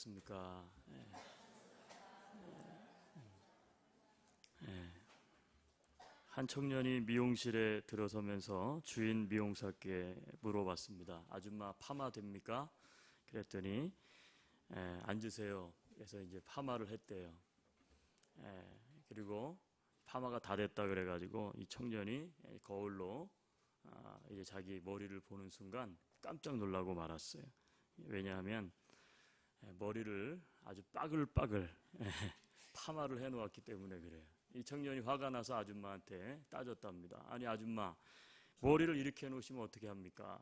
오셨습니까? 한 청년이 미용실에 들어서면서 주인 미용사께 물어봤습니다. 아줌마 파마 됩니까? 그랬더니 앉으세요. 그래서 이제 파마를 했대요. 그리고 파마가 다 됐다 그래가지고 이 청년이 거울로 이제 자기 머리를 보는 순간 깜짝 놀라고 말았어요. 왜냐하면 머리를 아주 빠글빠글 파마를 해놓았기 때문에 그래요. 이 청년이 화가 나서 아줌마한테 따졌답니다. 아니 아줌마, 머리를 이렇게 해놓으시면 어떻게 합니까?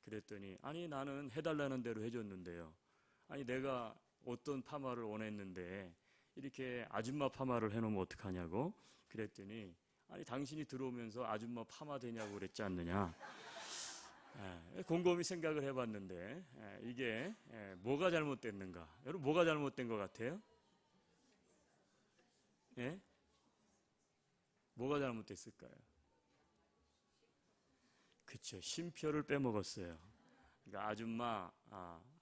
그랬더니 아니 나는 해달라는 대로 해줬는데요. 아니 내가 어떤 파마를 원했는데 이렇게 아줌마 파마를 해놓으면 어떡하냐고. 그랬더니 아니 당신이 들어오면서 아줌마 파마 되냐고 그랬지 않느냐. 곰곰이 생각을 해봤는데 이게 뭐가 잘못됐는가? 여러분 뭐가 잘못된 것 같아요? 예? 뭐가 잘못됐을까요? 그쵸, 쉼표를 빼먹었어요. 그러니까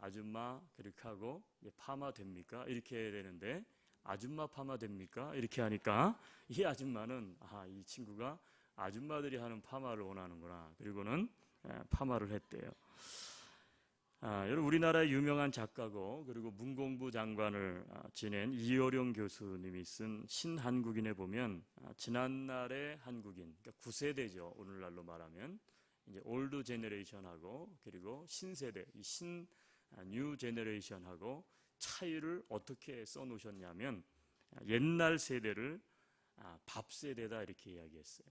아줌마 그렇게 하고 파마 됩니까? 이렇게 해야 되는데 아줌마 파마 됩니까? 이렇게 하니까 이 아줌마는 이 친구가 아줌마들이 하는 파마를 원하는구나. 그리고는 파마를 했대요. 여러분 우리나라의 유명한 작가고 그리고 문공부 장관을 지낸 이어룡 교수님이 쓴 신한국인에 보면 지난날의 한국인, 그러니까 9세대죠. 오늘날로 말하면 이제 올드 제너레이션하고 그리고 신세대, 뉴 제너레이션하고 차이를 어떻게 써놓으셨냐면 옛날 세대를 밥 세대다 이렇게 이야기했어요.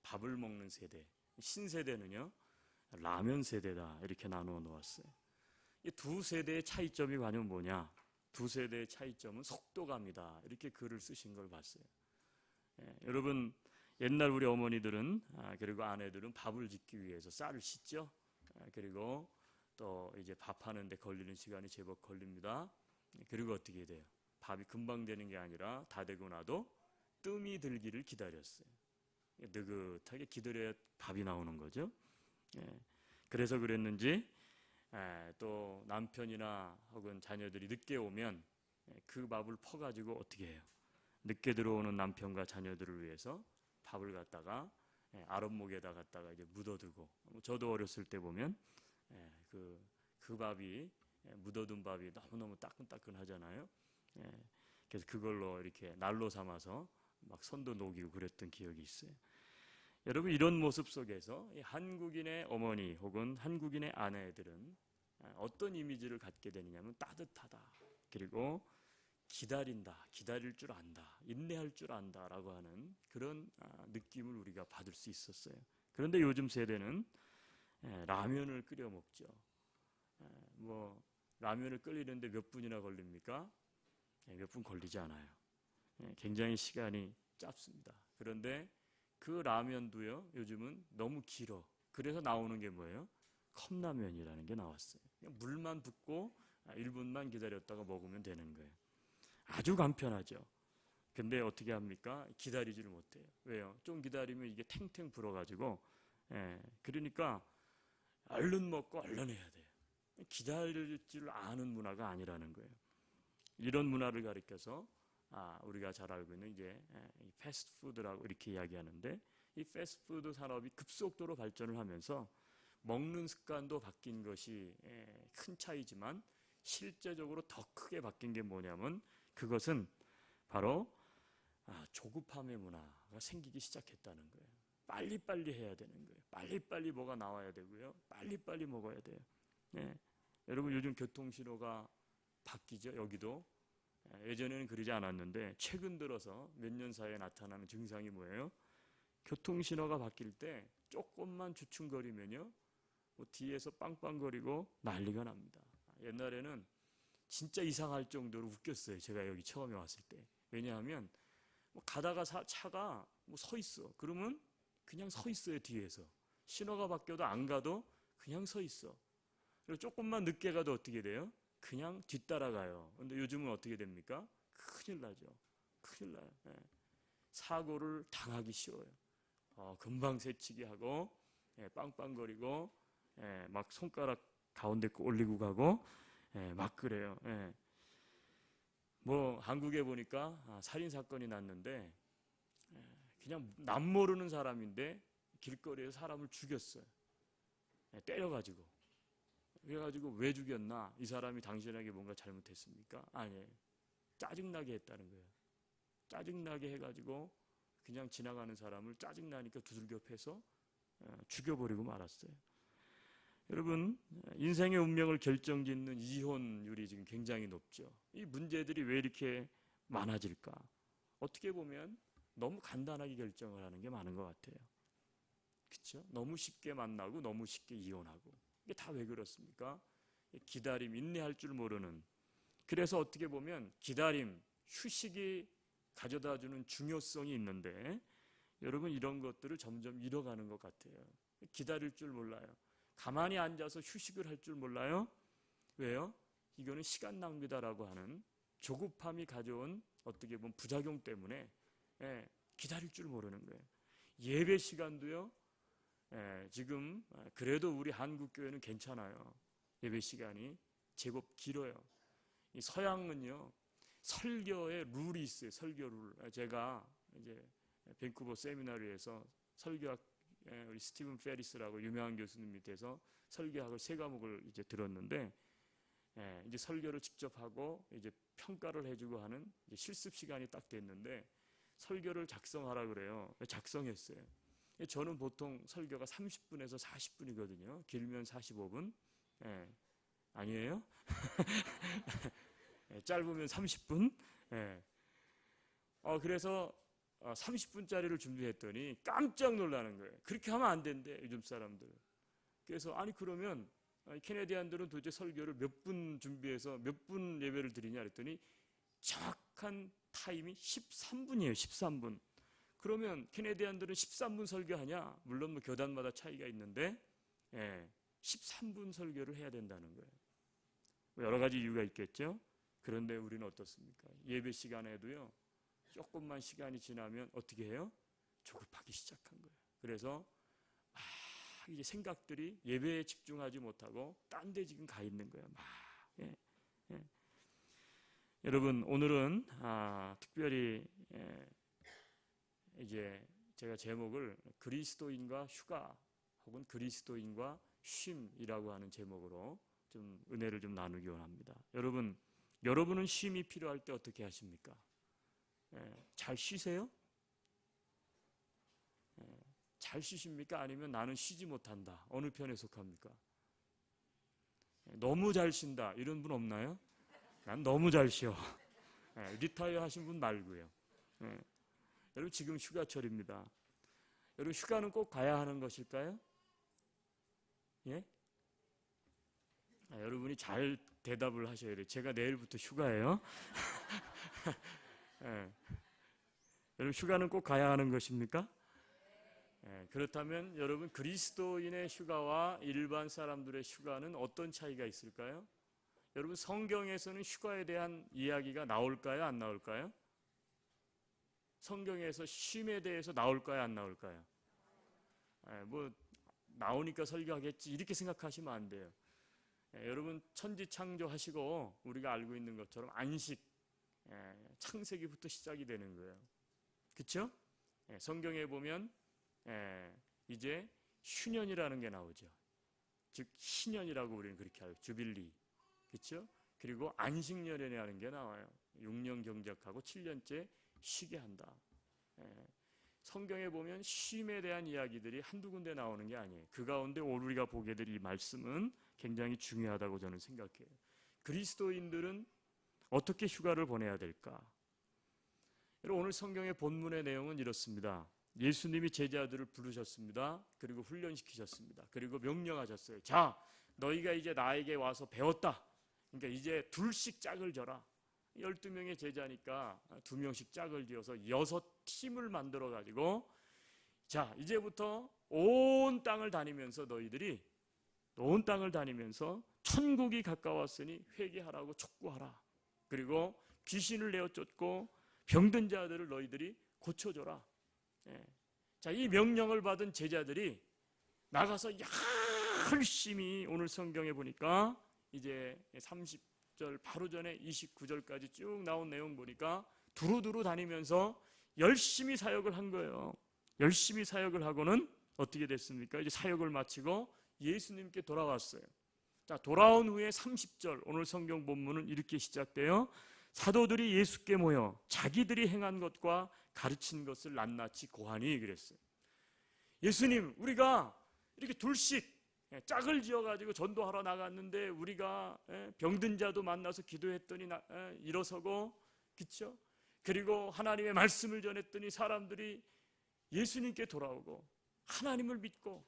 밥을 먹는 세대. 신세대는요 라면 세대다 이렇게 나누어 놓았어요. 이 두 세대의 차이점이 과연 뭐냐? 두 세대의 차이점은 속도감이다 이렇게 글을 쓰신 걸 봤어요. 여러분 옛날 우리 어머니들은 그리고 아내들은 밥을 짓기 위해서 쌀을 씻죠. 그리고 또 이제 밥하는데 걸리는 시간이 제법 걸립니다. 그리고 어떻게 돼요? 밥이 금방 되는 게 아니라 다 되고 나도 뜸이 들기를 기다렸어요. 느긋하게 기다려야 밥이 나오는 거죠. 그래서 그랬는지 또 남편이나 혹은 자녀들이 늦게 오면 그 밥을 퍼가지고 어떻게 해요? 늦게 들어오는 남편과 자녀들을 위해서 밥을 갖다가 아랫목에다 갖다가 이제 묻어두고, 저도 어렸을 때 보면 그 밥이 묻어둔 밥이 너무너무 따끈따끈하잖아요. 그래서 그걸로 이렇게 난로 삼아서 막 손도 녹이고 그랬던 기억이 있어요. 여러분 이런 모습 속에서 한국인의 어머니 혹은 한국인의 아내들은 어떤 이미지를 갖게 되느냐면 따뜻하다. 그리고 기다린다. 기다릴 줄 안다. 인내할 줄 안다라고 하는 그런 느낌을 우리가 받을 수 있었어요. 그런데 요즘 세대는 라면을 끓여 먹죠. 라면을 끓이는데 몇 분이나 걸립니까? 몇 분 걸리지 않아요. 굉장히 시간이 짧습니다. 그런데 그 라면도요 요즘은 너무 길어. 그래서 나오는 게 뭐예요? 컵라면이라는 게 나왔어요. 그냥 물만 붓고 1분만 기다렸다가 먹으면 되는 거예요. 아주 간편하죠. 근데 어떻게 합니까? 기다리지를 못해요. 왜요? 좀 기다리면 이게 탱탱 불어가지고 그러니까 얼른 먹고 얼른 해야 돼요. 기다릴 줄 아는 문화가 아니라는 거예요. 이런 문화를 가리켜서 우리가 잘 알고 있는 이제 패스트푸드라고 이렇게 이야기하는데, 이 패스트푸드 산업이 급속도로 발전을 하면서 먹는 습관도 바뀐 것이 큰 차이지만 실제적으로 더 크게 바뀐 게 뭐냐면 그것은 바로 조급함의 문화가 생기기 시작했다는 거예요. 빨리빨리 해야 되는 거예요. 빨리빨리 뭐가 나와야 되고요. 빨리빨리 먹어야 돼요. 여러분 요즘 교통신호가 바뀌죠. 여기도 예전에는 그러지 않았는데 최근 들어서 몇 년 사이에 나타나는 증상이 뭐예요? 교통신호가 바뀔 때 조금만 주춤거리면요 뒤에서 빵빵거리고 난리가 납니다. 옛날에는 진짜 이상할 정도로 웃겼어요. 제가 여기 처음에 왔을 때. 왜냐하면 가다가 차가 서 있어. 그러면 그냥 서 있어요. 뒤에서. 신호가 바뀌어도 안 가도 그냥 서 있어. 그리고 조금만 늦게 가도 어떻게 돼요? 그냥 뒤따라가요. 그런데 요즘은 어떻게 됩니까? 큰일 나죠. 큰일 나요. 사고를 당하기 쉬워요. 금방 새치기 하고 빵빵거리고 막 손가락 가운데 거 올리고 가고 막 그래요. 뭐 한국에 보니까 살인 사건이 났는데 그냥 남 모르는 사람인데 길거리에서 사람을 죽였어요. 때려가지고. 그래가지고 왜 죽였나? 이 사람이 당신에게 뭔가 잘못했습니까? 아니에요. 짜증나게 했다는 거예요. 짜증나게 해가지고 그냥 지나가는 사람을 짜증나니까 두들겨 패서 죽여버리고 말았어요. 여러분, 인생의 운명을 결정짓는 이혼율이 지금 굉장히 높죠. 이 문제들이 왜 이렇게 많아질까? 어떻게 보면 너무 간단하게 결정을 하는 게 많은 것 같아요. 그렇죠? 너무 쉽게 만나고 너무 쉽게 이혼하고. 이게 다 왜 그렇습니까? 기다림, 인내할 줄 모르는. 그래서 어떻게 보면 기다림, 휴식이 가져다주는 중요성이 있는데 여러분 이런 것들을 점점 잃어가는 것 같아요. 기다릴 줄 몰라요. 가만히 앉아서 휴식을 할 줄 몰라요. 왜요? 이거는 시간 낭비다라고 하는 조급함이 가져온 어떻게 보면 부작용 때문에 기다릴 줄 모르는 거예요. 예배 시간도요. 지금 그래도 우리 한국교회는 괜찮아요. 예배 시간이 제법 길어요. 이 서양은요. 설교의 룰이 있어요. 설교 룰. 제가 이제 밴쿠버 세미나리에서 설교학 우리 스티븐 페리스라고 유명한 교수님 밑에서 설교학을 3과목을 이제 들었는데 이제 설교를 직접 하고 이제 평가를 해주고 하는 이제 실습 시간이 딱 됐는데 설교를 작성하라 그래요. 작성했어요. 저는 보통 설교가 30분에서 40분이거든요. 길면 45분. 아니에요? 짧으면 30분. 그래서 30분짜리를 준비했더니 깜짝 놀라는 거예요. 그렇게 하면 안 된대, 요즘 사람들. 그래서 아니 그러면 캐네디안들은 도대체 설교를 몇 분 준비해서 몇 분 예배를 드리냐 그랬더니 정확한 타임이 13분이에요. 13분. 그러면 캐네디안들은 13분 설교하냐? 물론 뭐 교단마다 차이가 있는데 13분 설교를 해야 된다는 거예요. 여러 가지 이유가 있겠죠. 그런데 우리는 어떻습니까? 예배 시간에도요. 조금만 시간이 지나면 어떻게 해요? 조급하기 시작한 거예요. 그래서 이제 생각들이 예배에 집중하지 못하고 딴 데 지금 가 있는 거예요. 여러분 오늘은 특별히 이제 제가 제목을 그리스도인과 휴가 혹은 그리스도인과 쉼이라고 하는 제목으로 좀 은혜를 좀 나누기 원합니다. 여러분은 쉼이 필요할 때 어떻게 하십니까? 잘 쉬세요? 잘 쉬십니까? 아니면 나는 쉬지 못한다. 어느 편에 속합니까? 너무 잘 쉰다. 이런 분 없나요? 난 너무 잘 쉬어. 리타이어 하신 분 말고요. 여러분 지금 휴가철입니다. 여러분 휴가는 꼭 가야 하는 것일까요? 예? 여러분이 잘 대답을 하셔야 돼요. 제가 내일부터 휴가예요. 여러분 휴가는 꼭 가야 하는 것입니까? 그렇다면 여러분 그리스도인의 휴가와 일반 사람들의 휴가는 어떤 차이가 있을까요? 여러분 성경에서는 휴가에 대한 이야기가 나올까요? 안 나올까요? 성경에서 쉼에 대해서 나올까요? 안 나올까요? 뭐 나오니까 설교하겠지 이렇게 생각하시면 안 돼요. 여러분 천지창조하시고 우리가 알고 있는 것처럼 안식, 창세기부터 시작이 되는 거예요. 그렇죠? 성경에 보면 이제 휴년이라는 게 나오죠. 즉 신년이라고 우리는 그렇게 하죠. 주빌리. 그렇죠? 그리고 안식년이라는 게 나와요. 6년 경작하고 7년째 쉬게 한다. 성경에 보면 쉼에 대한 이야기들이 한두 군데 나오는 게 아니에요. 그 가운데 오늘 우리가 보게 될 이 말씀은 굉장히 중요하다고 저는 생각해요. 그리스도인들은 어떻게 휴가를 보내야 될까? 오늘 성경의 본문의 내용은 이렇습니다. 예수님이 제자들을 부르셨습니다. 그리고 훈련시키셨습니다. 그리고 명령하셨어요. 자, 너희가 이제 나에게 와서 배웠다. 그러니까 이제 둘씩 짝을 져라. 12명의 제자니까 2명씩 짝을 지어서 6팀을 만들어가지고 자, 이제부터 온 땅을 다니면서 너희들이 온 땅을 다니면서 천국이 가까웠으니 회개하라고 촉구하라. 그리고 귀신을 내어 쫓고 병든 자들을 너희들이 고쳐줘라. 자, 이 명령을 받은 제자들이 나가서 열심히 오늘 성경에 보니까 이제 30절 바로 전에 29절까지 쭉 나온 내용 보니까 두루두루 다니면서 열심히 사역을 한 거예요. 열심히 사역을 하고는 어떻게 됐습니까? 이제 사역을 마치고 예수님께 돌아왔어요. 자, 돌아온 후에 30절 오늘 성경 본문은 이렇게 시작돼요. 사도들이 예수께 모여 자기들이 행한 것과 가르친 것을 낱낱이 고하니 그랬어요. 예수님, 우리가 이렇게 둘씩 짝을 지어가지고 전도하러 나갔는데 우리가 병든 자도 만나서 기도했더니 일어서고, 그렇죠? 그리고 하나님의 말씀을 전했더니 사람들이 예수님께 돌아오고 하나님을 믿고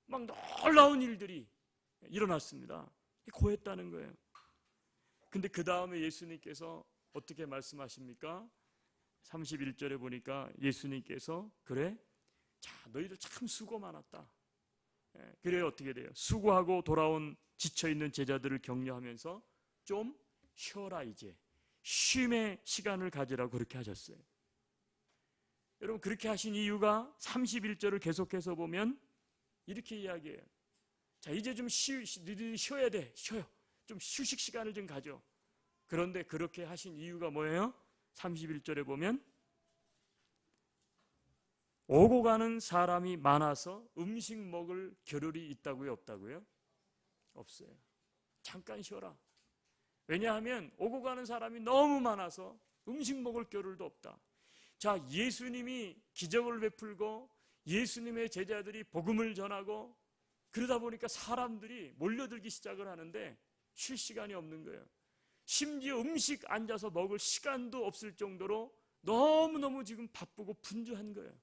막 놀라운 일들이 일어났습니다. 고했다는 거예요. 근데 그 다음에 예수님께서 어떻게 말씀하십니까? 31절에 보니까 예수님께서 그래? 자, 너희들 참 수고 많았다. 그래야 어떻게 돼요? 수고하고 돌아온 지쳐있는 제자들을 격려하면서 좀 쉬어라, 이제 쉼의 시간을 가지라고 그렇게 하셨어요. 여러분, 그렇게 하신 이유가 31절을 계속해서 보면 이렇게 이야기해요. 자, 이제 좀 너희들이 쉬어야 돼. 쉬어요. 좀 휴식 시간을 좀 가져. 그런데 그렇게 하신 이유가 뭐예요? 31절에 보면 오고 가는 사람이 많아서 음식 먹을 겨를이 있다고요? 없다고요? 없어요. 잠깐 쉬어라. 왜냐하면 오고 가는 사람이 너무 많아서 음식 먹을 겨를도 없다. 자, 예수님이 기적을 베풀고 예수님의 제자들이 복음을 전하고 그러다 보니까 사람들이 몰려들기 시작을 하는데 쉴 시간이 없는 거예요. 심지어 음식 앉아서 먹을 시간도 없을 정도로 너무너무 지금 바쁘고 분주한 거예요.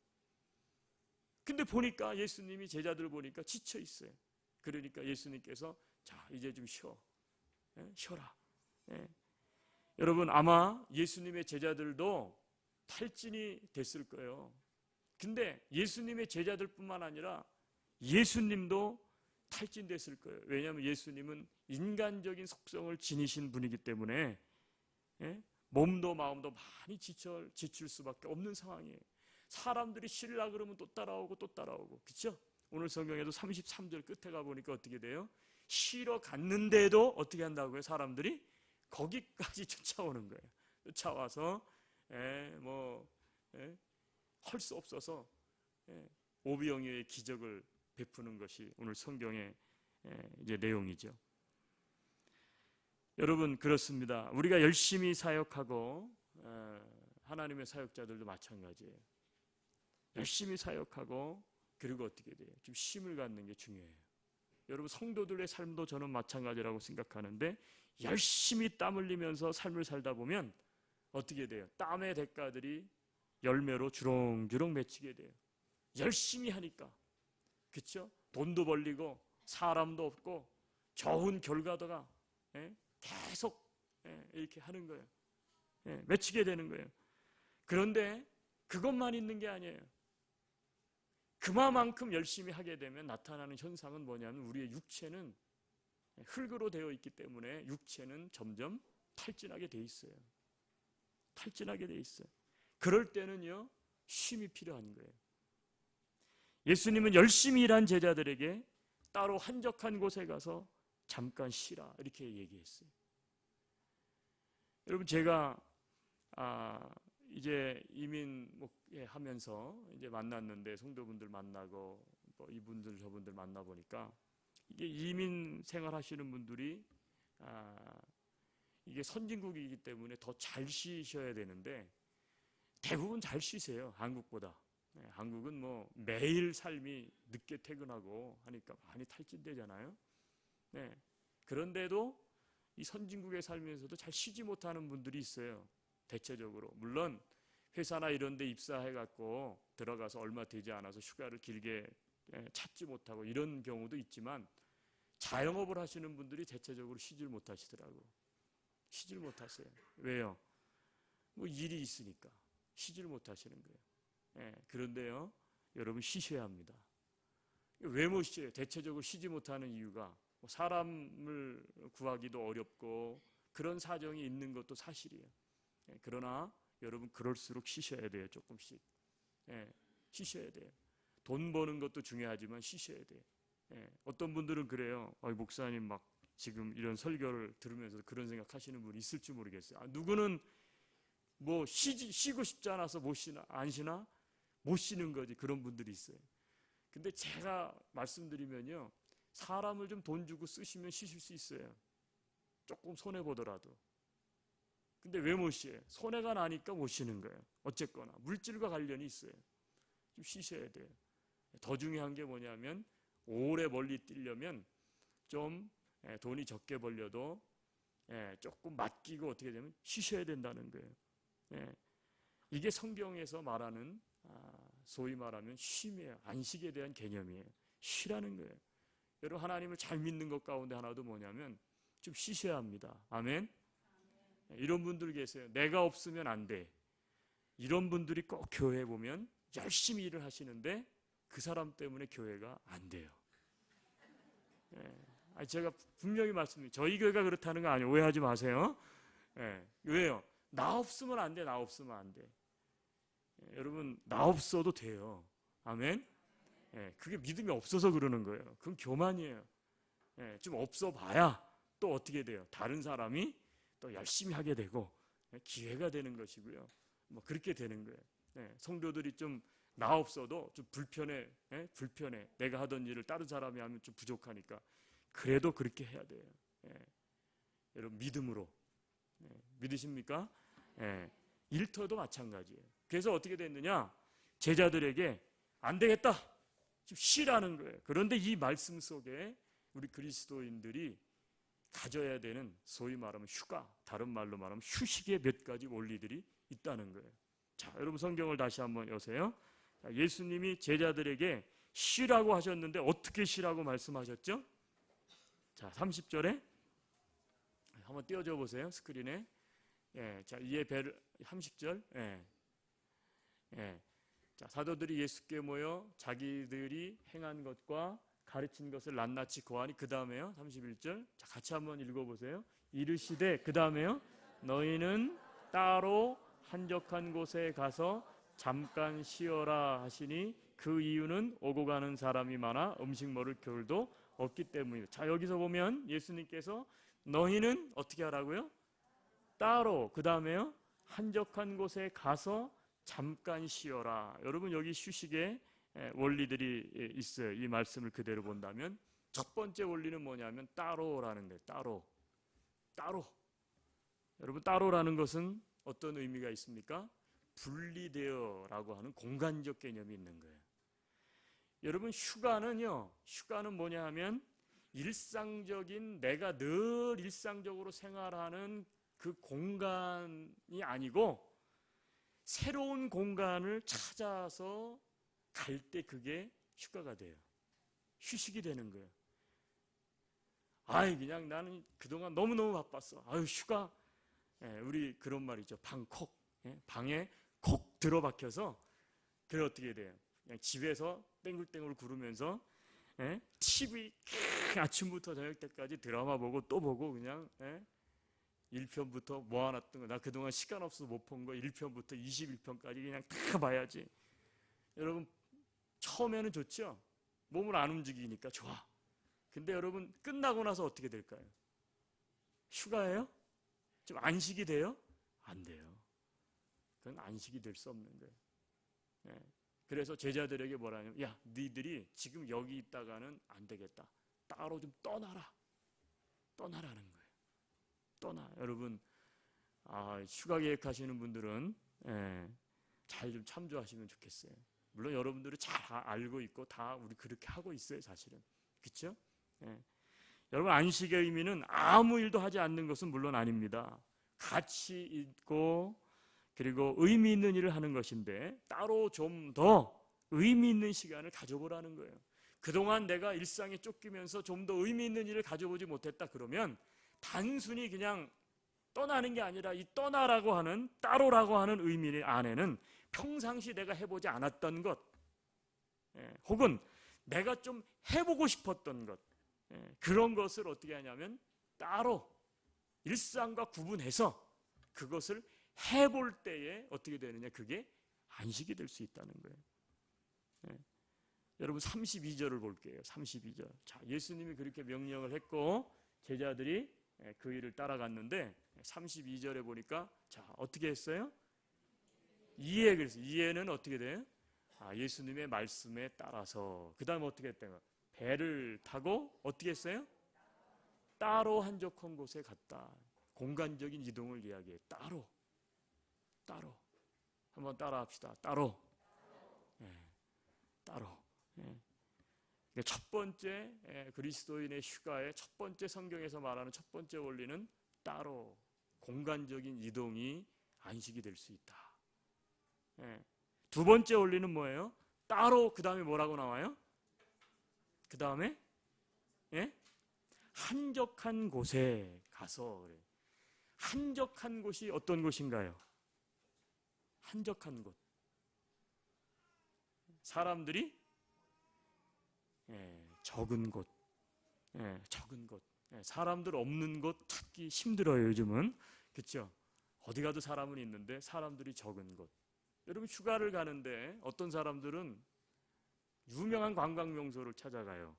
근데 보니까 예수님이 제자들 보니까 지쳐 있어요. 그러니까 예수님께서 자, 이제 좀 쉬어라. 여러분, 아마 예수님의 제자들도 탈진이 됐을 거예요. 근데 예수님의 제자들뿐만 아니라 예수님도 탈진됐을 거예요. 왜냐하면 예수님은 인간적인 속성을 지니신 분이기 때문에 몸도 마음도 많이 지칠 수밖에 없는 상황이에요. 사람들이 쉬려고 그러면 또 따라오고 또 따라오고, 그렇죠? 오늘 성경에도 33절 끝에 가보니까 어떻게 돼요? 쉬러 갔는데도 어떻게 한다고요? 사람들이 거기까지 쫓아오는 거예요. 쫓아와서 할 수 없어서 오병이어의 기적을 베푸는 것이 오늘 성경의 이제 내용이죠. 여러분, 그렇습니다. 우리가 열심히 사역하고 하나님의 사역자들도 마찬가지예요. 열심히 사역하고 그리고 어떻게 돼요? 좀 쉼을 갖는 게 중요해요. 여러분, 성도들의 삶도 저는 마찬가지라고 생각하는데 열심히 땀 흘리면서 삶을 살다 보면 어떻게 돼요? 땀의 대가들이 열매로 주렁주렁 맺히게 돼요. 열심히 하니까, 그렇죠? 돈도 벌리고 사람도 없고 좋은 결과도가 계속 이렇게 하는 거예요. 맺히게 되는 거예요. 그런데 그것만 있는 게 아니에요. 그만큼 열심히 하게 되면 나타나는 현상은 뭐냐면 우리의 육체는 흙으로 되어 있기 때문에 육체는 점점 탈진하게 돼 있어요. 탈진하게 돼 있어요. 그럴 때는요, 쉼이 필요한 거예요. 예수님은 열심히 일한 제자들에게 따로 한적한 곳에 가서 잠깐 쉬라 이렇게 얘기했어요. 여러분, 제가 이제 이민 하면서 이제 만났는데 성도분들 만나고 이분들 저분들 만나보니까 이게 이민 생활하시는 분들이 이게 선진국이기 때문에 더 잘 쉬셔야 되는데 대부분 잘 쉬세요. 한국보다. 한국은 뭐 매일 삶이 늦게 퇴근하고 하니까 많이 탈진되잖아요. 그런데도 이 선진국에 살면서도 잘 쉬지 못하는 분들이 있어요. 대체적으로. 물론 회사나 이런 데 입사해갖고 들어가서 얼마 되지 않아서 휴가를 길게 찾지 못하고 이런 경우도 있지만 자영업을 하시는 분들이 대체적으로 쉬질 못하시더라고. 쉬질 못하세요. 왜요? 뭐 일이 있으니까 쉬질 못하시는 거예요. 그런데요, 여러분 쉬셔야 합니다. 왜 못 쉬어요? 대체적으로 쉬지 못하는 이유가 사람을 구하기도 어렵고 그런 사정이 있는 것도 사실이에요. 그러나 여러분, 그럴수록 쉬셔야 돼요. 조금씩 쉬셔야 돼요. 돈 버는 것도 중요하지만 쉬셔야 돼요. 어떤 분들은 그래요. 목사님 막 지금 이런 설교를 들으면서 그런 생각하시는 분이 있을지 모르겠어요. 누구는 뭐 쉬고 싶지 않아서 못 쉬나, 안 쉬나? 못 쉬는 거지. 그런 분들이 있어요. 근데 제가 말씀드리면요, 사람을 좀 돈 주고 쓰시면 쉬실 수 있어요. 조금 손해 보더라도. 근데 왜 못 쉬어요? 손해가 나니까 못 쉬는 거예요. 어쨌거나 물질과 관련이 있어야 좀 쉬셔야 돼요. 더 중요한 게 뭐냐면 오래 멀리 뛰려면 좀 돈이 적게 벌려도 조금 맡기고 어떻게 되면 쉬셔야 된다는 거예요. 이게 성경에서 말하는 소위 말하면 쉼이에요. 안식에 대한 개념이에요. 쉬라는 거예요. 여러분, 하나님을 잘 믿는 것 가운데 하나도 뭐냐면 좀 쉬셔야 합니다. 아멘. 이런 분들 계세요. 내가 없으면 안 돼. 이런 분들이 꼭 교회에 보면 열심히 일을 하시는데 그 사람 때문에 교회가 안 돼요. 제가 분명히 말씀드립니다. 저희 교회가 그렇다는 거 아니에요. 오해하지 마세요. 왜요? 나 없으면 안 돼. 나 없으면 안 돼. 여러분, 나 없어도 돼요. 아멘. 그게 믿음이 없어서 그러는 거예요. 그건 교만이에요. 좀 없어 봐야 또 어떻게 돼요? 다른 사람이 또 열심히 하게 되고 기회가 되는 것이고요. 뭐 그렇게 되는 거예요. 성도들이 좀 나 없어도 좀 불편해. 내가 하던 일을 다른 사람이 하면 좀 부족하니까 그래도 그렇게 해야 돼요. 여러분, 믿음으로. 믿으십니까? 일터도 마찬가지예요. 그래서 어떻게 됐느냐? 제자들에게 안 되겠다. 좀 쉬라는 거예요. 그런데 이 말씀 속에 우리 그리스도인들이 가져야 되는 소위 말하면 휴가, 다른 말로 말하면 휴식의 몇 가지 원리들이 있다는 거예요. 자, 여러분 성경을 다시 한번 여세요. 예수님이 제자들에게 쉬라고 하셨는데 어떻게 쉬라고 말씀하셨죠? 자, 30절에 한번 띄워줘 보세요. 스크린에. 자, 이에 배를 30절. 자, 사도들이 예수께 모여 자기들이 행한 것과 가르친 것을 낱낱이 고하니 그 다음에요. 31절. 자, 같이 한번 읽어보세요. 이르시되 그 다음에요. 너희는 따로 한적한 곳에 가서 잠깐 쉬어라 하시니 그 이유는 오고 가는 사람이 많아 음식 먹을 겨울도 없기 때문입니다. 자, 여기서 보면 예수님께서 너희는 어떻게 하라고요? 따로, 그 다음에요. 한적한 곳에 가서 잠깐 쉬어라. 여러분, 여기 휴식의 원리들이 있어요. 이 말씀을 그대로 본다면 첫 번째 원리는 뭐냐면 따로라는 거예요. 따로. 여러분, 따로라는 것은 어떤 의미가 있습니까? 분리되어라고 하는 공간적 개념이 있는 거예요. 여러분, 휴가는 뭐냐 하면 일상적인 내가 늘 일상적으로 생활하는 그 공간이 아니고 새로운 공간을 찾아서 갈 때 그게 휴가가 돼요. 휴식이 되는 거예요. 그냥 나는 그동안 너무너무 바빴어. 휴가. 우리 그런 말 있죠. 방콕. 방에 콕 들어박혀서 그래 어떻게 돼요? 그냥 집에서 땡글땡글 구르면서 TV 아침부터 저녁 때까지 드라마 보고 또 보고 그냥 1편부터 모아놨던 거, 나 그동안 시간 없어서 못 본 거 1편부터 21편까지 그냥 다 봐야지. 여러분, 처음에는 좋죠? 몸을 안 움직이니까 좋아. 근데 여러분, 끝나고 나서 어떻게 될까요? 휴가예요? 좀 안식이 돼요? 안 돼요. 그건 안식이 될 수 없는 거예요. 그래서 제자들에게 뭐라냐면, 야, 너희들이 지금 여기 있다가는 안 되겠다. 따로 좀 떠나라. 떠나라는 거예요. 여러분, 휴가 계획하시는 분들은 잘 좀 참조하시면 좋겠어요. 물론 여러분들은 잘 알고 있고 다 우리 그렇게 하고 있어요, 사실은. 그렇죠? 여러분, 안식의 의미는 아무 일도 하지 않는 것은 물론 아닙니다. 같이 있고 그리고 의미 있는 일을 하는 것인데 따로 좀 더 의미 있는 시간을 가져보라는 거예요. 그동안 내가 일상에 쫓기면서 좀 더 의미 있는 일을 가져보지 못했다 그러면 단순히 그냥 떠나는 게 아니라 이 떠나라고 하는, 따로라고 하는 의미 안에는 평상시 내가 해보지 않았던 것, 혹은 내가 좀 해보고 싶었던 것, 그런 것을 어떻게 하냐면 따로 일상과 구분해서 그것을 해볼 때에 어떻게 되느냐, 그게 안식이 될 수 있다는 거예요. 여러분, 32절을 볼게요. 32절. 자, 예수님이 그렇게 명령을 했고 제자들이 그 일을 따라갔는데 32절에 보니까 자 어떻게 했어요? 이해. 그래서 이해는 어떻게 돼요? 예수님의 말씀에 따라서 그 다음에 어떻게 했대요? 배를 타고 어떻게 했어요? 따로 한적한 곳에 갔다. 공간적인 이동을 이야기해. 따로 한번 따라합시다. 따로. 따로. 첫 번째 그리스도인의 휴가의 첫 번째 성경에서 말하는 첫 번째 원리는 따로 공간적인 이동이 안식이 될 수 있다. 두 번째 원리는 뭐예요? 따로 그 다음에 뭐라고 나와요? 그 다음에 한적한 곳에 가서 그래요. 한적한 곳이 어떤 곳인가요? 한적한 곳. 사람들이 적은 곳. 적은 곳. 사람들 없는 곳 찾기 힘들어요, 요즘은. 그렇죠? 어디 가도 사람은 있는데 사람들이 적은 곳. 여러분 휴가를 가는데 어떤 사람들은 유명한 관광 명소를 찾아가요.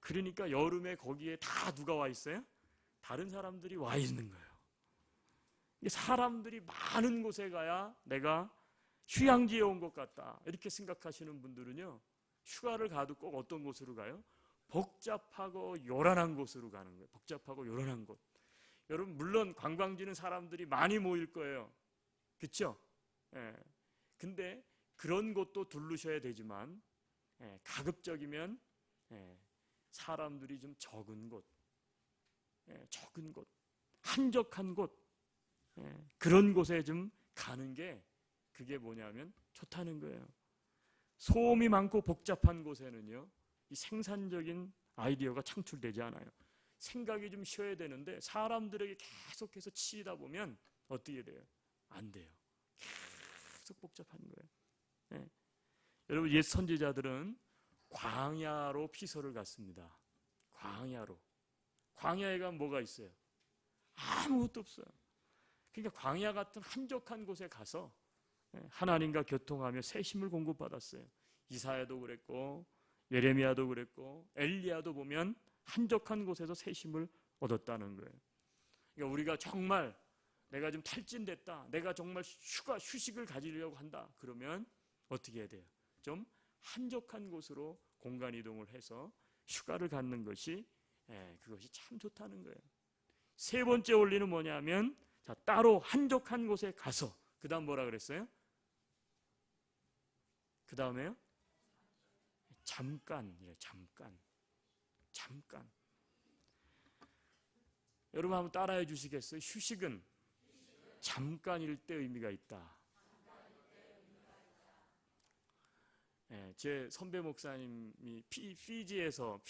그러니까 여름에 거기에 다 누가 와 있어요? 다른 사람들이 와 있는 거예요. 사람들이 많은 곳에 가야 내가 휴양지에 온 것 같다. 이렇게 생각하시는 분들은요. 휴가를 가도 꼭 어떤 곳으로 가요? 복잡하고 요란한 곳으로 가는 거예요. 복잡하고 요란한 곳. 여러분 물론 관광지는 사람들이 많이 모일 거예요. 그렇죠? 근데 그런 곳도 두르셔야 되지만 가급적이면 사람들이 좀 적은 곳, 적은 곳, 한적한 곳, 그런 곳에 좀 가는 게 그게 뭐냐면 좋다는 거예요. 소음이 많고 복잡한 곳에는요, 이 생산적인 아이디어가 창출되지 않아요. 생각이 좀 쉬어야 되는데 사람들에게 계속해서 치이다 보면 어떻게 돼요? 안 돼요. 계속 복잡한 거예요. 여러분 옛 선지자들은 광야로 피서를 갔습니다. 광야로. 광야에 가면 뭐가 있어요? 아무것도 없어요. 그러니까 광야 같은 한적한 곳에 가서 하나님과 교통하며 새 힘을 공급받았어요. 이사야도 그랬고 예레미야도 그랬고 엘리야도 보면 한적한 곳에서 새 힘을 얻었다는 거예요. 그러니까 우리가 정말 내가 좀 탈진됐다. 내가 정말 휴식을 가지려고 한다. 그러면 어떻게 해야 돼요? 좀 한적한 곳으로 공간 이동을 해서 휴가를 갖는 것이 그것이 참 좋다는 거예요. 세 번째 원리는 뭐냐면 자, 따로 한적한 곳에 가서 그 다음 뭐라 그랬어요? 그 다음에요? 잠깐. 여러분 한번 따라해 주시겠어요? 휴식은 잠깐일 때 의미가 있다. 제 선배 목사님이 피지에서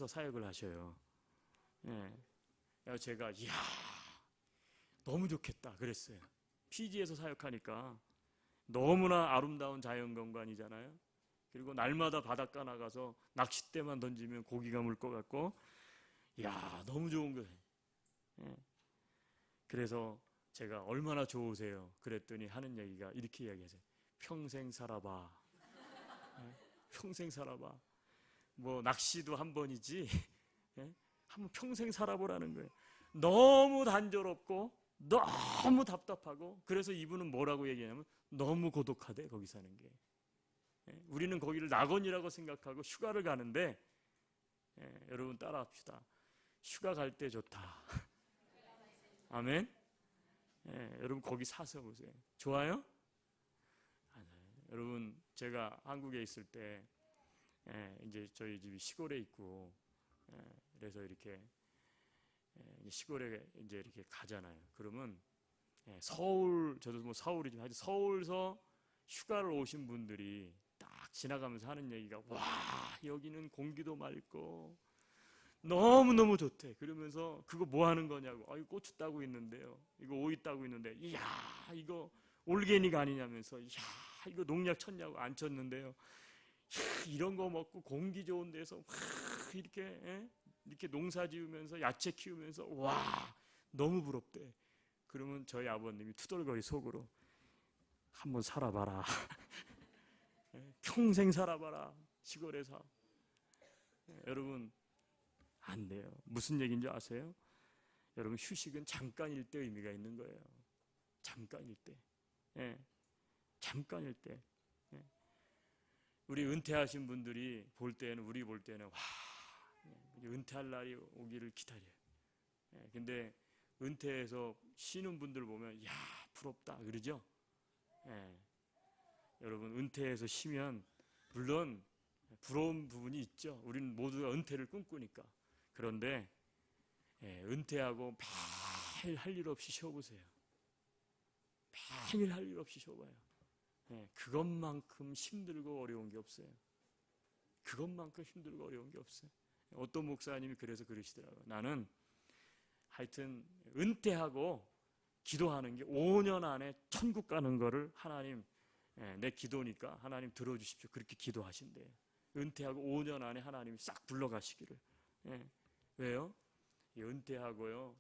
사역을 하셔요. 제가 이야 너무 좋겠다 그랬어요. 피지에서 사역하니까 너무나 아름다운 자연경관이잖아요. 그리고 날마다 바닷가 나가서 낚싯대만 던지면 고기가 물 것 같고 이야 너무 좋은 거예요. 그래서 제가 얼마나 좋으세요? 그랬더니 하는 얘기가 이렇게 이야기하세요. 평생 살아봐. 평생 살아봐. 뭐 낚시도 한 번이지 한번 평생 살아보라는 거예요. 너무 단조롭고 너무 답답하고 그래서 이분은 뭐라고 얘기하냐면 너무 고독하대 거기 사는 게. 우리는 거기를 낙원이라고 생각하고 휴가를 가는데 여러분 따라합시다. 휴가 갈 때 좋다. 아멘. 여러분 거기 사서 보세요. 좋아요? 여러분 제가 한국에 있을 때 이제 저희 집이 시골에 있고 그래서 이렇게 시골에 이제 이렇게 가잖아요. 그러면 서울 저도 뭐 서울이지만 하여튼 서울서 휴가를 오신 분들이 딱 지나가면서 하는 얘기가 와 여기는 공기도 맑고 너무너무 좋대. 그러면서 그거 뭐 하는 거냐고. 이거 고추 따고 있는데요. 이거 오이 따고 있는데 이야 이거 올게닉 아니냐면서 이야 이거 농약 쳤냐고. 안 쳤는데요. 이런 거 먹고 공기 좋은 데서 이렇게 농사 지으면서 야채 키우면서 와 너무 부럽대. 그러면 저희 아버님이 투덜거리 속으로 한번 살아봐라. 평생 살아봐라. 시골에서. 여러분 안 돼요. 무슨 얘기인지 아세요? 여러분, 휴식은 잠깐일 때 의미가 있는 거예요. 잠깐일 때. 예, 잠깐일 때. 예. 우리 은퇴하신 분들이 볼 때는, 우리 볼 때는 와, 은퇴할 날이 오기를 기다려요. 예, 근데 은퇴해서 쉬는 분들 보면 야, 부럽다 그러죠? 예. 여러분, 은퇴해서 쉬면 물론 부러운 부분이 있죠. 우리는 모두가 은퇴를 꿈꾸니까. 그런데 은퇴하고 매일 할 일 없이 쉬어보세요. 매일 할 일 없이 쉬어봐요. 그것만큼 힘들고 어려운 게 없어요. 그것만큼 힘들고 어려운 게 없어요. 어떤 목사님이 그래서 그러시더라고요. 나는 하여튼 은퇴하고 기도하는 게 5년 안에 천국 가는 거를 하나님, 내 기도니까 하나님 들어주십시오. 그렇게 기도하신대요. 은퇴하고 5년 안에 하나님이 싹 불러가시기를. 왜요? 은퇴하고요,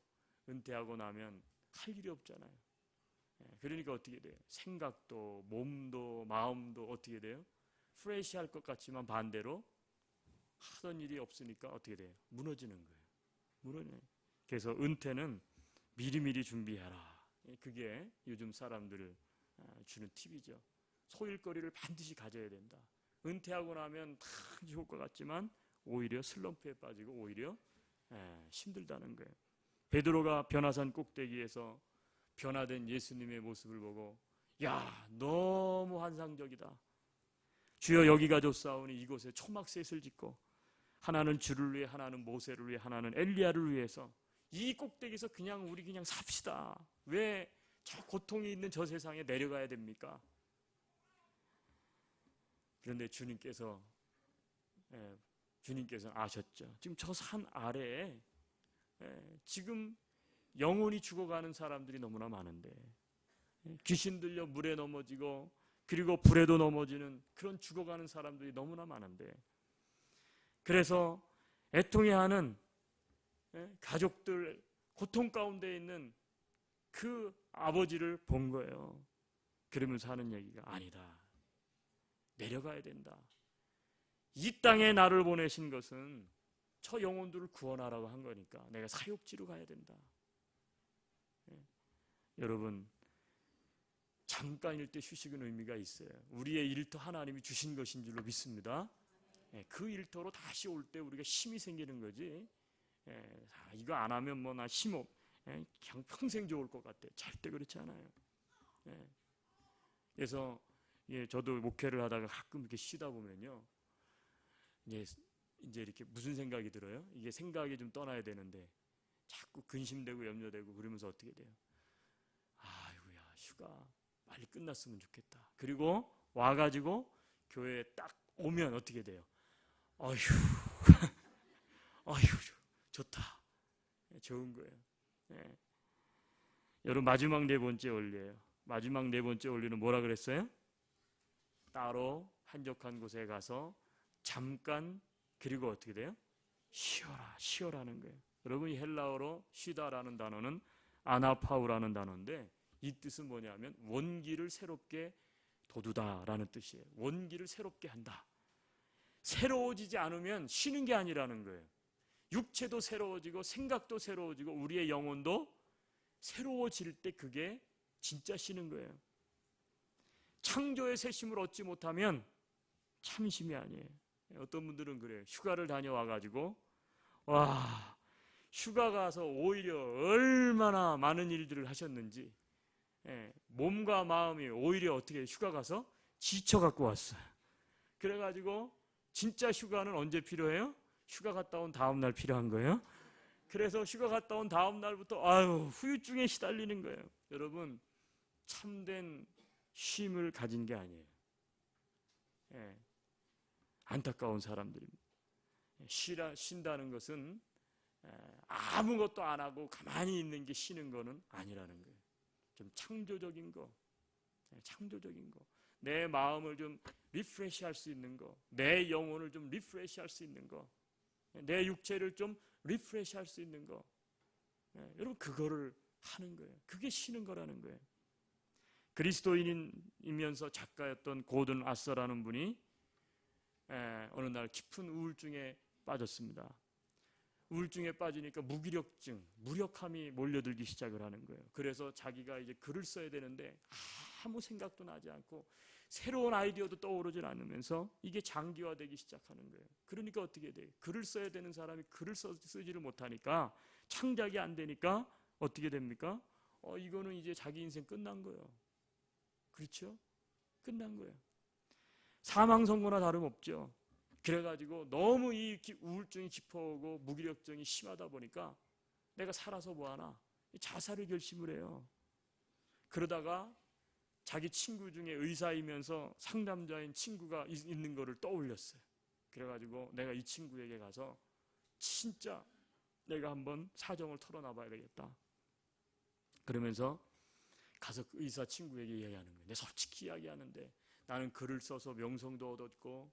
은퇴하고 나면 할 일이 없잖아요. 그러니까 어떻게 돼요? 생각도 몸도 마음도 어떻게 돼요? 프레시할 것 같지만 반대로 하던 일이 없으니까 어떻게 돼요? 무너지는 거예요. 무너져요. 그래서 은퇴는 미리미리 준비해라. 그게 요즘 사람들을 주는 팁이죠. 소일거리를 반드시 가져야 된다. 은퇴하고 나면 다 좋을 것 같지만 오히려 슬럼프에 빠지고 오히려 힘들다는 거예요. 베드로가 변화산 꼭대기에서 변화된 예수님의 모습을 보고 야, 너무 환상적이다. 주여, 여기가 좋사오니 이곳에 초막셋을 짓고 하나는 주를 위해, 하나는 모세를 위해, 하나는 엘리야를 위해서 이 꼭대기에서 우리 그냥 삽시다. 왜 저 고통이 있는 저 세상에 내려가야 됩니까? 그런데 주님께서는 아셨죠. 지금 저 산 아래에 지금 영혼이 죽어가는 사람들이 너무나 많은데, 귀신 들려 물에 넘어지고 그리고 불에도 넘어지는 그런 죽어가는 사람들이 너무나 많은데, 그래서 애통해하는 가족들, 고통 가운데 있는 그 아버지를 본 거예요. 그러면서 하는 얘기가 아니다. 내려가야 된다. 이 땅에 나를 보내신 것은 저 영혼들을 구원하라고 한 거니까 내가 사육지로 가야 된다. 여러분, 잠깐일 때 휴식은 의미가 있어요. 우리의 일터 하나님이 주신 것인 줄로 믿습니다. 그 일터로 다시 올 때 우리가 힘이 생기는 거지. 이거 안 하면 뭐 나 힘없, 그냥 평생 좋을 것 같아. 절대 그렇지 않아요. 그래서 저도 목회를 하다가 가끔 이렇게 쉬다 보면요, 이제 이렇게 무슨 생각이 들어요? 이게 생각이 좀 떠나야 되는데 자꾸 근심되고 염려되고 그러면서 어떻게 돼요? 아이고야, 휴가 빨리 끝났으면 좋겠다. 그리고 와가지고 교회에 딱 오면 어떻게 돼요? 어휴, 어휴, 좋다. 좋은 거예요. 여러분, 마지막 4번째 원리예요. 마지막 4번째 원리는 뭐라 그랬어요? 따로 한적한 곳에 가서 잠깐, 그리고 어떻게 돼요? 쉬어라, 쉬어라는 거예요. 여러분, 이 헬라어로 쉬다라는 단어는 아나파우라는 단어인데 이 뜻은 뭐냐면 원기를 새롭게 돋우다라는 뜻이에요. 원기를 새롭게 한다. 새로워지지 않으면 쉬는 게 아니라는 거예요. 육체도 새로워지고 생각도 새로워지고 우리의 영혼도 새로워질 때 그게 진짜 쉬는 거예요. 창조의 새 힘을 얻지 못하면 참 쉼이 아니에요. 어떤 분들은 그래요. 휴가를 다녀와가지고 와, 휴가 가서 오히려 얼마나 많은 일들을 하셨는지, 몸과 마음이 오히려 어떻게 휴가 가서 지쳐갖고 왔어요. 그래가지고 진짜 휴가는 언제 필요해요? 휴가 갔다 온 다음 날 필요한 거예요. 그래서 휴가 갔다 온 다음 날부터 후유증에 시달리는 거예요. 여러분, 참된 쉼을 가진 게 아니에요. 안타까운 사람들입니다. 쉰다는 것은 아무것도 안 하고 가만히 있는 게 쉬는 거는 아니라는 거예요. 좀 창조적인 거, 창조적인 거, 내 마음을 좀 리프레시할 수 있는 거, 내 영혼을 좀 리프레시할 수 있는 거, 내 육체를 좀 리프레시할 수 있는 거, 여러분, 그거를 하는 거예요. 그게 쉬는 거라는 거예요. 그리스도인이면서 작가였던 고든 아서라는 분이 어느 날 깊은 우울증에 빠졌습니다. 우울증에 빠지니까 무기력증, 무력함이 몰려들기 시작을 하는 거예요. 그래서 자기가 이제 글을 써야 되는데 아무 생각도 나지 않고 새로운 아이디어도 떠오르질 않으면서 이게 장기화되기 시작하는 거예요. 그러니까 어떻게 돼요? 글을 써야 되는 사람이 글을 쓰지를 못하니까, 창작이 안 되니까 어떻게 됩니까? 이거는 이제 자기 인생 끝난 거예요. 그렇죠? 끝난 거예요. 사망 선고나 다름없죠. 그래가지고 너무 이 우울증이 깊어오고 무기력증이 심하다 보니까 내가 살아서 뭐하나 자살을 결심을 해요. 그러다가 자기 친구 중에 의사이면서 상담자인 친구가 있는 거를 떠올렸어요. 그래가지고 내가 이 친구에게 가서 진짜 내가 한번 사정을 털어놔봐야 되겠다. 그러면서 가서 그 의사 친구에게 이야기하는 거예요. 내가 솔직히 이야기하는데 나는 글을 써서 명성도 얻었고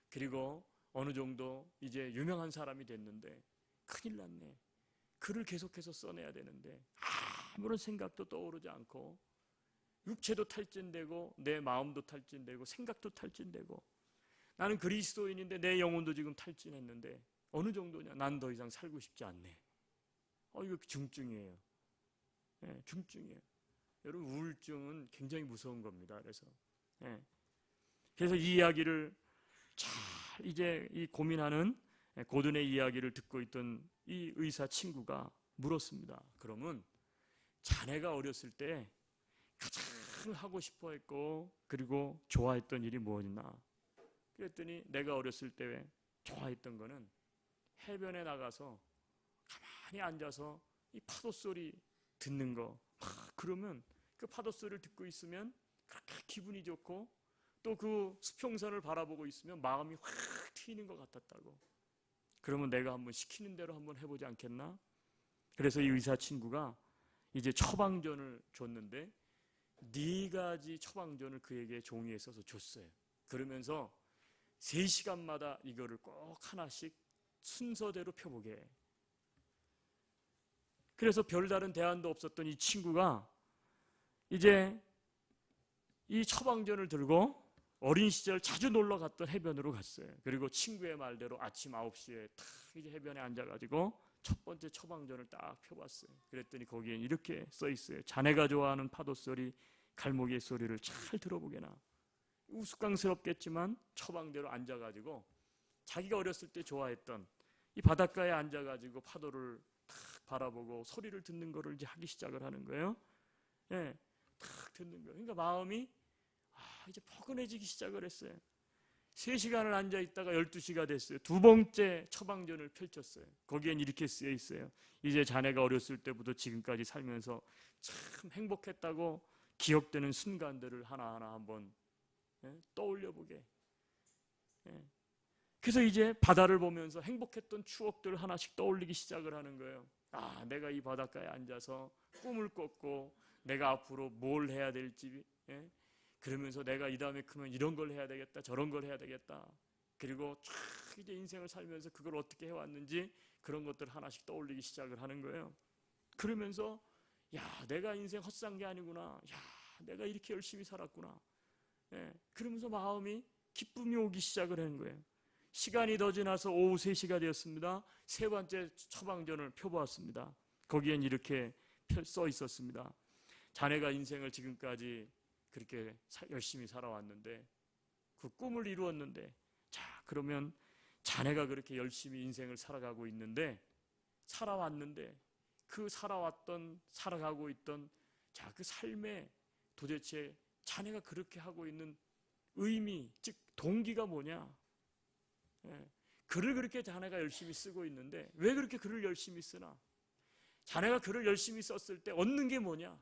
그리고 어느 정도 이제 유명한 사람이 됐는데 큰일 났네. 글을 계속해서 써내야 되는데 아무런 생각도 떠오르지 않고 육체도 탈진되고 내 마음도 탈진되고 생각도 탈진되고 나는 그리스도인인데 내 영혼도 지금 탈진했는데 어느 정도냐? 난 더 이상 살고 싶지 않네. 이거 중증이에요. 네, 중증이에요. 여러분 우울증은 굉장히 무서운 겁니다. 그래서 이 이야기를 잘 이제 이 고민하는 고든의 이야기를 듣고 있던 이 의사 친구가 물었습니다. 그러면 자네가 어렸을 때 가장 하고 싶어 했고 그리고 좋아했던 일이 뭐였나? 그랬더니 내가 어렸을 때 좋아했던 거는 해변에 나가서 가만히 앉아서 이 파도 소리 듣는 거. 그러면 그 파도 소리를 듣고 있으면 그렇게 기분이 좋고 또 그 수평선을 바라보고 있으면 마음이 확 트이는 것 같았다고. 그러면 내가 한번 시키는 대로 한번 해보지 않겠나? 그래서 이 의사 친구가 이제 처방전을 줬는데 4가지 처방전을 그에게 종이에 써서 줬어요. 그러면서 3시간마다 이거를 꼭 하나씩 순서대로 펴보게 해. 그래서 별다른 대안도 없었던 이 친구가 이제 이 처방전을 들고 어린 시절 자주 놀러 갔던 해변으로 갔어요. 그리고 친구의 말대로 아침 9시에 탁 이제 해변에 앉아가지고 첫 번째 처방전을 딱 펴봤어요. 그랬더니 거기엔 이렇게 써 있어요. 자네가 좋아하는 파도 소리, 갈모기의 소리를 잘 들어보게나. 우스꽝스럽겠지만 처방대로 앉아가지고 자기가 어렸을 때 좋아했던 이 바닷가에 앉아가지고 파도를 탁 바라보고 소리를 듣는 거를 이제 하기 시작을 하는 거예요. 예, 탁 듣는 거예요. 그러니까 마음이 이제 포근해지기 시작을 했어요. 3시간을 앉아 있다가 12시가 됐어요. 2번째 처방전을 펼쳤어요. 거기엔 이렇게 쓰여 있어요. 이제 자네가 어렸을 때부터 지금까지 살면서 참 행복했다고 기억되는 순간들을 하나하나 한번 떠올려보게. 그래서 이제 바다를 보면서 행복했던 추억들을 하나씩 떠올리기 시작을 하는 거예요. 내가 이 바닷가에 앉아서 꿈을 꿨고 내가 앞으로 뭘 해야 될지, 그러면서 내가 이 다음에 크면 이런 걸 해야 되겠다, 저런 걸 해야 되겠다. 그리고 쫙 이제 인생을 살면서 그걸 어떻게 해왔는지 그런 것들을 하나씩 떠올리기 시작을 하는 거예요. 그러면서 내가 인생 헛산 게 아니구나. 내가 이렇게 열심히 살았구나. 그러면서 마음이 기쁨이 오기 시작을 하는 거예요. 시간이 더 지나서 오후 3시가 되었습니다. 3번째 처방전을 펴보았습니다. 거기엔 이렇게 써 있었습니다. 자네가 인생을 지금까지 그렇게 열심히 살아왔는데 그 꿈을 이루었는데 그러면 자네가 그렇게 열심히 인생을 살아가고 있는데 살아왔는데 그 살아가고 있던 그 삶에 도대체 자네가 그렇게 하고 있는 의미, 즉 동기가 뭐냐? 글을 그렇게 자네가 열심히 쓰고 있는데 왜 그렇게 글을 열심히 쓰나? 자네가 글을 열심히 썼을 때 얻는 게 뭐냐?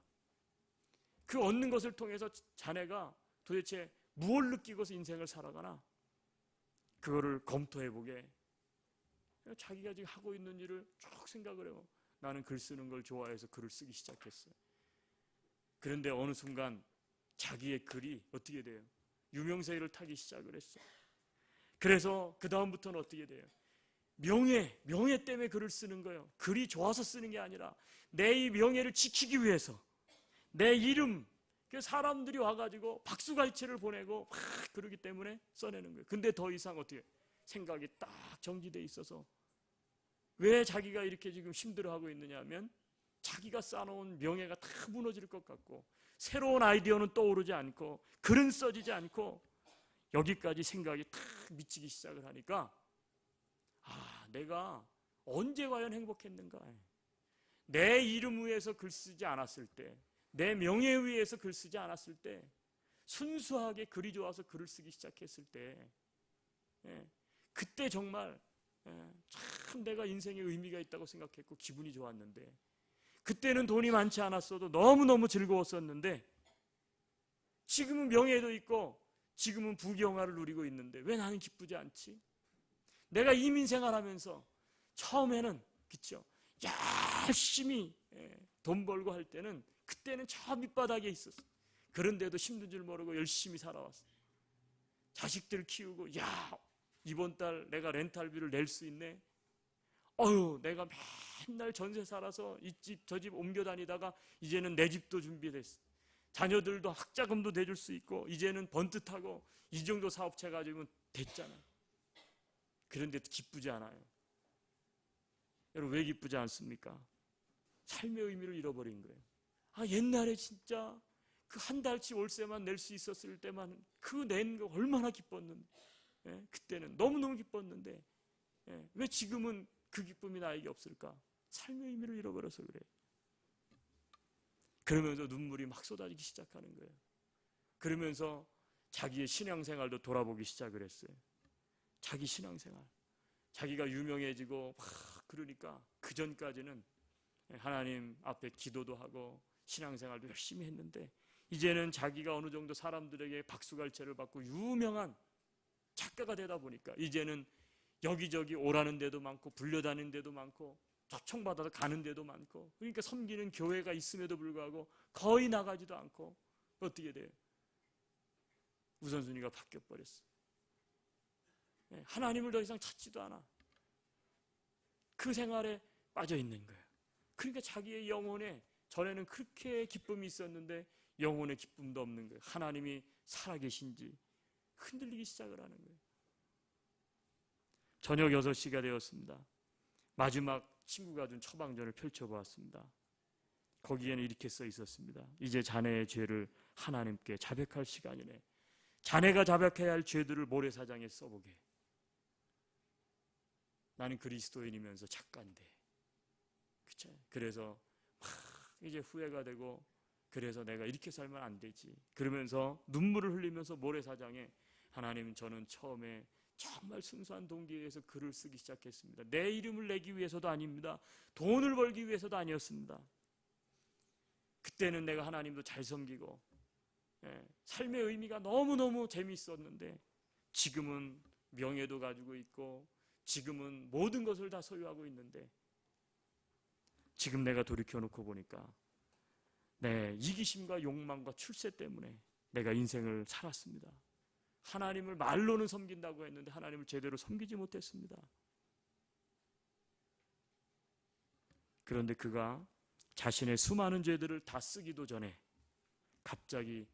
그 얻는 것을 통해서 자네가 도대체 무엇을 느끼고서 인생을 살아가나? 그거를 검토해보게. 자기가 지금 하고 있는 일을 쭉 생각을 해요. 나는 글 쓰는 걸 좋아해서 글을 쓰기 시작했어요. 그런데 어느 순간 자기의 글이 어떻게 돼요? 유명세를 타기 시작을 했어요. 그래서 그 다음부터는 어떻게 돼요? 명예 때문에 글을 쓰는 거예요. 글이 좋아서 쓰는 게 아니라 내 이 명예를 지키기 위해서 내 이름, 사람들이 와가지고 박수갈채를 보내고 막 그러기 때문에 써내는 거예요. 근데 더 이상 어떻게 생각이 딱 정지돼 있어서 왜 자기가 이렇게 지금 힘들어하고 있느냐 하면 자기가 쌓아놓은 명예가 다 무너질 것 같고 새로운 아이디어는 떠오르지 않고 글은 써지지 않고 여기까지 생각이 탁 미치기 시작을 하니까 내가 언제 과연 행복했는가? 내 이름 위해서 글 쓰지 않았을 때, 내 명예 위해서 글 쓰지 않았을 때, 순수하게 글이 좋아서 글을 쓰기 시작했을 때, 그때 정말 참 내가 인생에 의미가 있다고 생각했고 기분이 좋았는데, 그때는 돈이 많지 않았어도 너무너무 즐거웠었는데, 지금은 명예도 있고 지금은 부귀영화를 누리고 있는데 왜 나는 기쁘지 않지? 내가 이민생활하면서 처음에는 그쵸? 열심히 돈 벌고 할 때는 그때는 저 밑바닥에 있었어. 그런데도 힘든 줄 모르고 열심히 살아왔어. 자식들 키우고 이번 달 내가 렌탈비를 낼 수 있네. 내가 맨날 전세 살아서 이 집 저 집 옮겨 다니다가 이제는 내 집도 준비됐어. 자녀들도 학자금도 대줄 수 있고 이제는 번듯하고 이 정도 사업체 가지고는 됐잖아. 그런데도 기쁘지 않아요. 여러분 왜 기쁘지 않습니까? 삶의 의미를 잃어버린 거예요. 옛날에 진짜 그 한 달치 월세만 낼 수 있었을 때만 그 낸 거 얼마나 기뻤는데, 그때는 너무너무 기뻤는데 왜 지금은 그 기쁨이 나에게 없을까? 삶의 의미를 잃어버려서 그래요. 그러면서 눈물이 막 쏟아지기 시작하는 거예요. 그러면서 자기의 신앙생활도 돌아보기 시작을 했어요. 자기 신앙생활. 자기가 유명해지고 그러니까 그 전까지는 하나님 앞에 기도도 하고 신앙생활도 열심히 했는데 이제는 자기가 어느 정도 사람들에게 박수갈채를 받고 유명한 작가가 되다 보니까 이제는 여기저기 오라는 데도 많고 불려다니는 데도 많고 초청받아서 가는 데도 많고 그러니까 섬기는 교회가 있음에도 불구하고 거의 나가지도 않고 어떻게 돼요? 우선순위가 바뀌어버렸어. 하나님을 더 이상 찾지도 않아. 그 생활에 빠져 있는 거예요. 그러니까 자기의 영혼에 전에는 그렇게 기쁨이 있었는데 영혼의 기쁨도 없는 거예요. 하나님이 살아계신지 흔들리기 시작을 하는 거예요. 저녁 6시가 되었습니다. 마지막 친구가 준 처방전을 펼쳐보았습니다. 거기에는 이렇게 써 있었습니다. 이제 자네의 죄를 하나님께 자백할 시간이네. 자네가 자백해야 할 죄들을 모래사장에 써보게. 나는 그리스도인이면서 작가인데, 그쵸? 그래서 막 이제 후회가 되고, 그래서 내가 이렇게 살면 안 되지. 그러면서 눈물을 흘리면서 모래사장에 하나님, 저는 처음에 정말 순수한 동기에 의해서 글을 쓰기 시작했습니다. 내 이름을 내기 위해서도 아닙니다. 돈을 벌기 위해서도 아니었습니다. 그때는 내가 하나님도 잘 섬기고 삶의 의미가 너무너무 재미있었는데 지금은 명예도 가지고 있고 지금은 모든 것을 다 소유하고 있는데 지금 내가 돌이켜놓고 보니까 내 이기심과 욕망과 출세 때문에 내가 인생을 살았습니다. 하나님을 말로는 섬긴다고 했는데 하나님을 제대로 섬기지 못했습니다. 그런데 그가 자신의 수많은 죄들을 다 쓰기도 전에 갑자기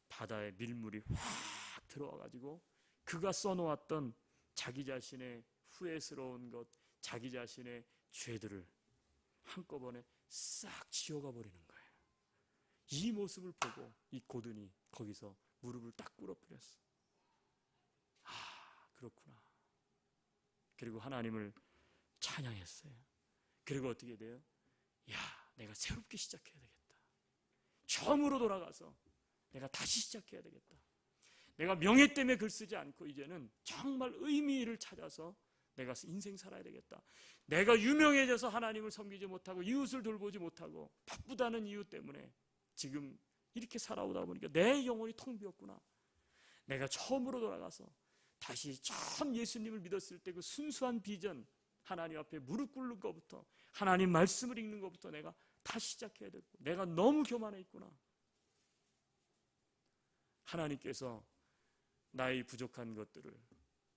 바다에 밀물이 확 들어와가지고 그가 써놓았던 자기 자신의 후회스러운 것, 자기 자신의 죄들을 한꺼번에 싹 지워가 버리는 거예요. 이 모습을 보고 이 고든이 거기서 무릎을 딱 꿇어버렸어. 그렇구나. 그리고 하나님을 찬양했어요. 그리고 어떻게 돼요? 내가 새롭게 시작해야 되겠다. 처음으로 돌아가서 내가 다시 시작해야 되겠다. 내가 명예 때문에 글 쓰지 않고 이제는 정말 의미를 찾아서 내가 인생 살아야 되겠다. 내가 유명해져서 하나님을 섬기지 못하고 이웃을 돌보지 못하고 바쁘다는 이유 때문에 지금 이렇게 살아오다 보니까 내 영혼이 텅 비었구나. 내가 처음으로 돌아가서 다시 처음 예수님을 믿었을 때 그 순수한 비전, 하나님 앞에 무릎 꿇는 것부터 하나님 말씀을 읽는 것부터 내가 다시 시작해야 되고 내가 너무 교만해 있구나. 하나님께서 나의 부족한 것들을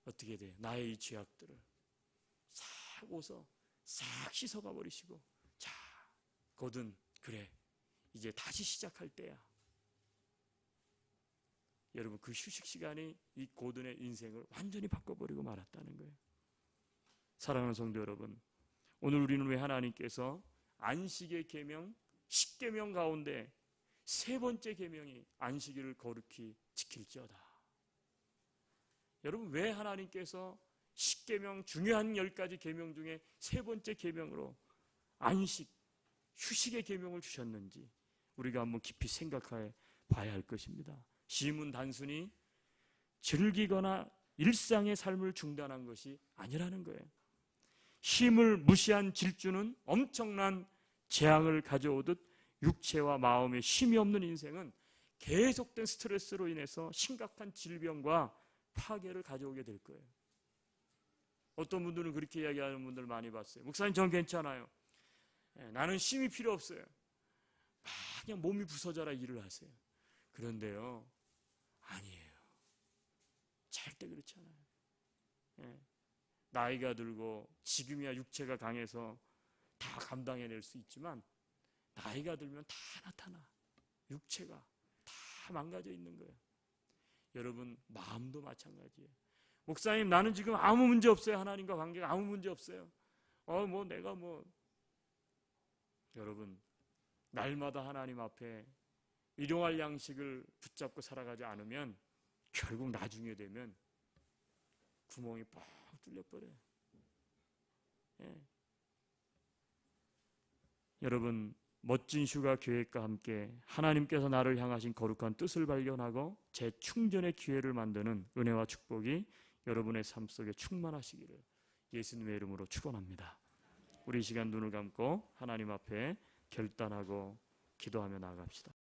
어떻게 돼? 나의 이 죄악들을 싹 오서 싹 씻어가 버리시고 자, 고든 그래 이제 다시 시작할 때야. 여러분 그 휴식 시간이 이 고든의 인생을 완전히 바꿔버리고 말았다는 거예요. 사랑하는 성도 여러분, 오늘 우리는 왜 하나님께서 안식의 계명, 십계명 가운데 세 번째 계명이 안식일을 거룩히 지킬지어다. 여러분, 왜 하나님께서 십계명, 중요한 10가지 계명 중에 세 번째 계명으로 안식, 휴식의 계명을 주셨는지 우리가 한번 깊이 생각해 봐야 할 것입니다. 쉼은 단순히 즐기거나 일상의 삶을 중단한 것이 아니라는 거예요. 쉼을 무시한 질주는 엄청난 재앙을 가져오듯 육체와 마음에 쉼이 없는 인생은 계속된 스트레스로 인해서 심각한 질병과 파괴를 가져오게 될 거예요. 어떤 분들은 그렇게 이야기하는 분들 많이 봤어요. 목사님, 전 괜찮아요. 나는 쉼이 필요 없어요. 그냥 몸이 부서져라 일을 하세요. 그런데요, 아니에요. 절대 그렇지 않아요. 나이가 들고 지금이야 육체가 강해서 다 감당해낼 수 있지만 나이가 들면 다 나타나. 육체가 다 망가져 있는 거예요. 여러분, 마음도 마찬가지예요. 목사님, 나는 지금 아무 문제 없어요. 하나님과 관계가 아무 문제 없어요. 여러분, 날마다 하나님 앞에 일용할 양식을 붙잡고 살아가지 않으면 결국 나중에 되면 구멍이 뻥 뚫려버려요. 여러분, 멋진 휴가 계획과 함께 하나님께서 나를 향하신 거룩한 뜻을 발견하고 재충전의 기회를 만드는 은혜와 축복이 여러분의 삶 속에 충만하시기를 예수님의 이름으로 축원합니다. 우리 이 시간 눈을 감고 하나님 앞에 결단하고 기도하며 나아갑시다.